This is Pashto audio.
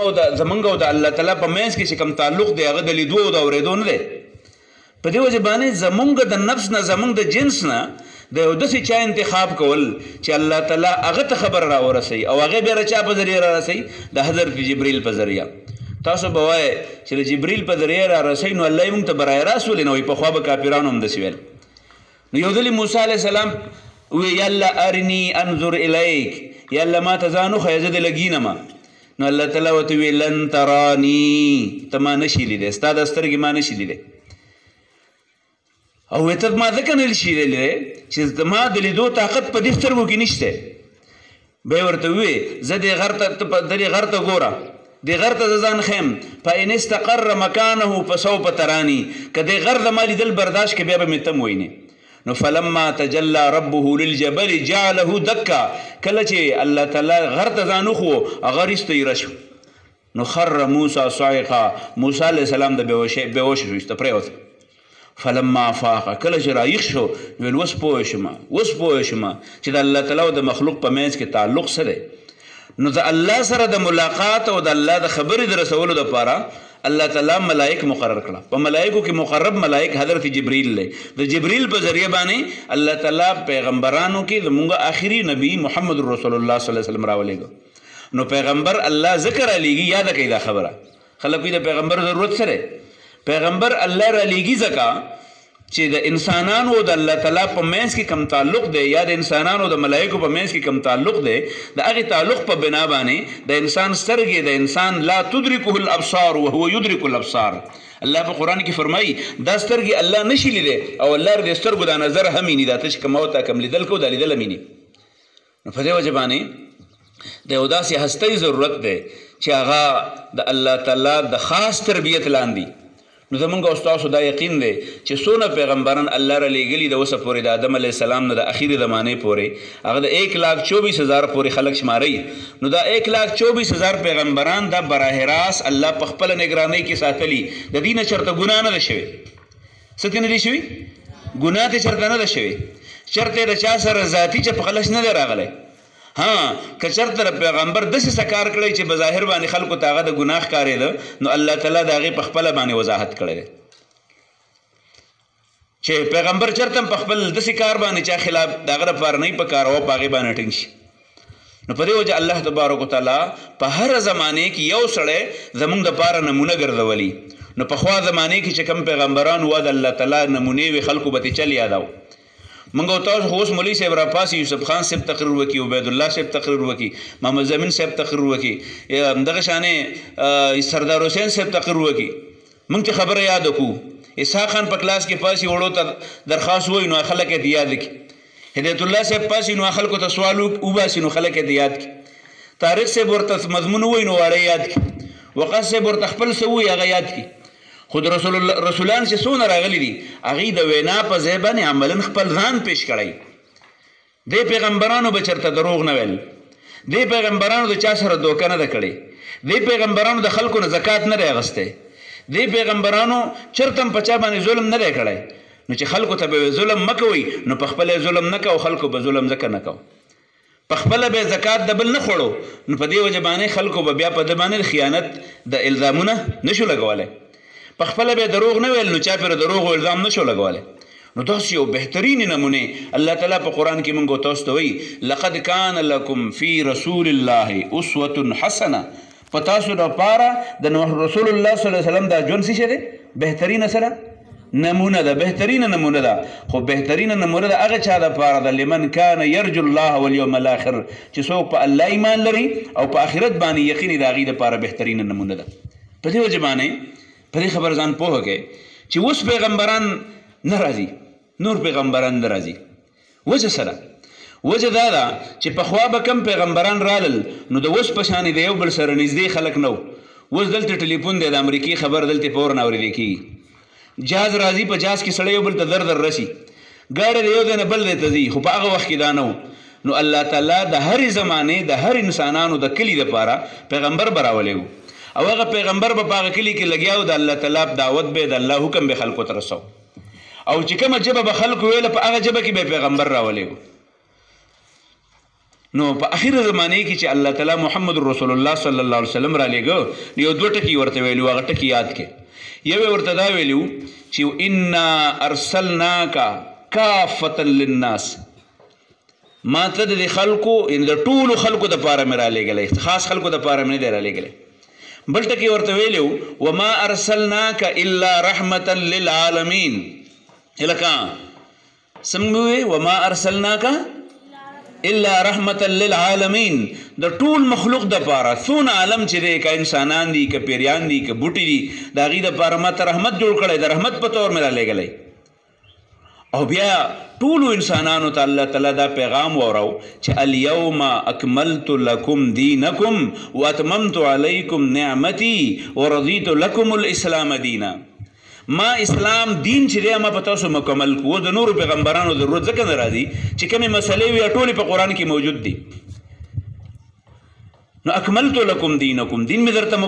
او د زمونږ او د الله تعالی په منځ کې چې کوم تعلق دی هغه د لیدو او د اورېدو نه دی. په دې وجه باندې زمونږ د نفس نه زمونږ د جنس نه د یو داسې چا انتخاب کول چې الله تعالی هغه ته خبر را ورسوي او هغه بیا چا په ذریعه را رسوي د حضرت جبریل په ذریعه. تاسو به وایئ چې د جبریل په ذریعه را رسوي نو الله یې موږ ته برای راست ولې نه وایي. پخوا به کافرانو هم داسې ویل. نو یو ځلې موسی علیه السلام وی یا الله ارني انظر الیک، یا الله ما ته ځان وښیه زه دې لګینمه. نو الله تعالی ورته وی لن ترانی، ته ما نشي لیدی، ستا دا سترګې ما نشي لیدی. او ته ما ځکه نه شي لیدلی چې زما د لیدو طاقت په دې سترګو کې نشته. بیا ورته ووی زه دې غر ته ګوره، دې غر ته زه ځان ښیم، فان استقر مکانه فسوف ترانی، که دې غر د ما لیدل برداشت کې بیا به مې ته م وینې. نو فلما تجلى ربه للجبل جعله دكا، کله چې الله تعالی غر ته ځان وښو هغه ریسته ایره شو. نو خر موسی صعقا، موسی علیه السلام د بېهوشه شو، ایسته پرېوت. فلما افاق، کله چې رایښ شو ویل اوس پوه شومه چې د الله تعالی او د مخلوق په منځ کې تعلق څه دی. نو د الله سره د ملاقات او د الله د خبرې د رسولو دپاره الله تعالی ملائک مقرر کړه. په ملائکو کې مقرب ملائک حضرت جبریل دی. د جبریل په ذریعه باندې الله تعالی پیغمبرانو کې زموږ آخري نبی محمد رسول الله صلی الله علیه وسلم راولېږه. نو پیغمبر الله ذکر علیږي، یاد کړئ دا خبره. خلک د پیغمبر ضرورت سره پیغمبر الله را لیږي ځکه چې د انسانانو او د الله تعالی په منځ کې کم تعلق دی یا د انسانانو او د ملائکو په منځ کې کم تعلق دی، د هغې تعلق په بنا باندې د انسان سترګې د انسان لا تدرکه الابصار وهو یدرک الابصار. الله په قرآن کې فرمایي دا سترګې الله نشي لیدی او الله د سترګو دا نظر هم ویني، دا ته چې کوم ورته کم لیدل کو دا لیدل هم ویني. نو په دې وجه باندې د یو داسې هستۍ ضرورت دی چې هغه د الله تعالی د خاص تربیت لاندې. نو زمونږ او ستاسو دا یقین دی چې څونه پیغمبران الله را لیږلي د اوسه پورې د آدم علیه السلام نه د اخرې زمانې پورې هغه د 1,24,000 پورې خلک شمارئ. نو دا 1,24,000 پیغمبران دا براه راست الله په خپله نګرانۍ کې ساتلي. د دې نه چېرته ګناه نه ده شوې. څه ترې نه دي شوي؟ ګناه ترې چېرته نه ده شوې. چېرته د چا سره ذاتي چپخلش نه دی راغلی. ها که چېرته د پیغمبر داسې څه کار کړی چې بظاهر باندې خلکو ته هغه د ګناه ښکارېده نو الله تعالی د هغې په خپله باندې وضاحت کړی دی چې پیغمبر چېرته هم په خپل داسې کار باندې چا خلاف د هغه دپاره نه وي په کار او په هغې باندې ټینګ شي. نو په دې وجه الله تبارک وتعالی په هره زمانې کې یو سړی زموږ دپاره نمونه ګرځولي. نو پخوا زمانې کې چې کوم پیغمبران وه د الله تعالی نمونې وې خلکو به ترې چل یادو. منګ او تاسو اوس مولوي صاحب راپاسي، یوسف خان صاحب تقریر وکړي، عبید الله صاحب تقریر وکړي، محمد زمین صاحب تقریر وکړي، دغه شانې سردار حسین صاحب تقریر وکړي. موږ ته خبره یاد وکړو. اسحاق خان په کلاس کې پاسي وړو ته درخواست ووایي نو خلک یې یاد کړي. هدایت الله صاحب پاسي نو خلکو ته سوال وباسي نو خلک یې یاد کړي. طارق صاحب ورته مضمون ووایي نو واړه یاد کړي. وقاص صاحب ورته خپل څه ووایي هغه یاد کړي. خود رسولان چې څونه راغلي دي هغې د وینا په ځای باندې عملا خپل ځان پیش کړی. دې پیغمبرانو به چېرته دروغ نه ویل، دې پیغمبرانو د چا سره دوکه نه ده کړې، دې پیغمبرانو د خلکو نه زکات نه دی اخیستی، دې پیغمبرانو چېرته هم په چا باندې ظلم نه دی کړی. نو چې خلکو ته به ظلم مه کوئ نو په خپله ظلم نه کوو، خلکو به ظلم ځکه نه کوو. په خپله به زکات د بل نه خوړو نو په دې وجه باندې خلکو به بیا په ده باندې خیانت د الزامونه نه شو لګولی. په خپله به دروغ نه ویل نو چا پرې دروغ و الزام نه شو لګولی. نو داسې یو بهترینې نمونې الله تعالی په قرآن کې موږ تاسو ته وایي لقد کان لکم فی رسول الله اسوة حسنه. په تاسو دپاره د رسول الله صلی الله علیه وسلم دا ژوند څه شی دی؟ بهترینه سره نمونه ده، بهترینه نمونه ده. خو بهترینه نمونه ده هغه چا دپاره ده لمن کان یرجو الله والیوم الاخر، چې څوک په الله ایمان لري او په آخرت باندې یقین د هغې دپاره بهترینه نمونه ده. په دې وجه باندې په دې خبر ځان پوهه کړئ چې اوس پیغمبران نه راځي، نور پیغمبران نه راځي. وجه سره وجه دا ده چې پخوا به کم پیغمبران رالل نو د اوس په شانې د یو بل سره نږدې خلک نه وو. اوس دلته ټلیفون دی، د امریکې خبر دلته فوراً اورېدی کېږي. جهاز راځي، په جهاز کې سړی یو بل ته در رسي، ګاډی د یو ځای نه بل ځای ته ځي. خو په هغه وخت کې دا نه و. نو الله تعالی د هرې زمانې د هر انسانانو د کلي دپاره پیغمبر به راولی و او هغه پیغمبر به په هغه کلي کې لګیا و، د الله تعالی دعوت به د الله حکم به خلکو ته رسو او چې کومه ژبه به خلکو ویله په هغه ژبه کې به پیغمبر راولی و. نو په اخر زمانه کې چې الله تعالی محمد رسول الله صلی الله علیه وسلم را لېږه یو دوه ټکي ورته ویلو هغه ټکي یاد کې یو ورته دا ویلو چې انا ارسلناک کافة للناس ما ته د خلکو ان د ټولو خلکو د پاره مې را لېږلی خاص خلکو د پاره مې نه دی را لېږلی بل ټکي ورته ویلو وما ارسلناک الا رحمة للعالمین لکه څنګه وی وما ارسلناک الا رحمة للعالمین د ټول مخلوق د پاره څونه عالم چې دی که انسانان دي که پیریان دي که بوټي دي د هغې د پاره ما ته رحمت جوړ کړی د رحمت په طور مې را لېږلی او بیا ټولو انسانانو ته الله تعالی دا پیغام وراو چې الیوم اکملت لکم دینکم واتممت علیکم نعمتی ورضیت لکم الاسلام دینا ما اسلام دین چې دی ما په تاسو مکمل کو د نورو پیغمبرانو ضرورت ځکه نه راځي چې کومې مسلې وي ټولې په قرآن کې موجود دي نو اکملت لکم دینکم دین مې درته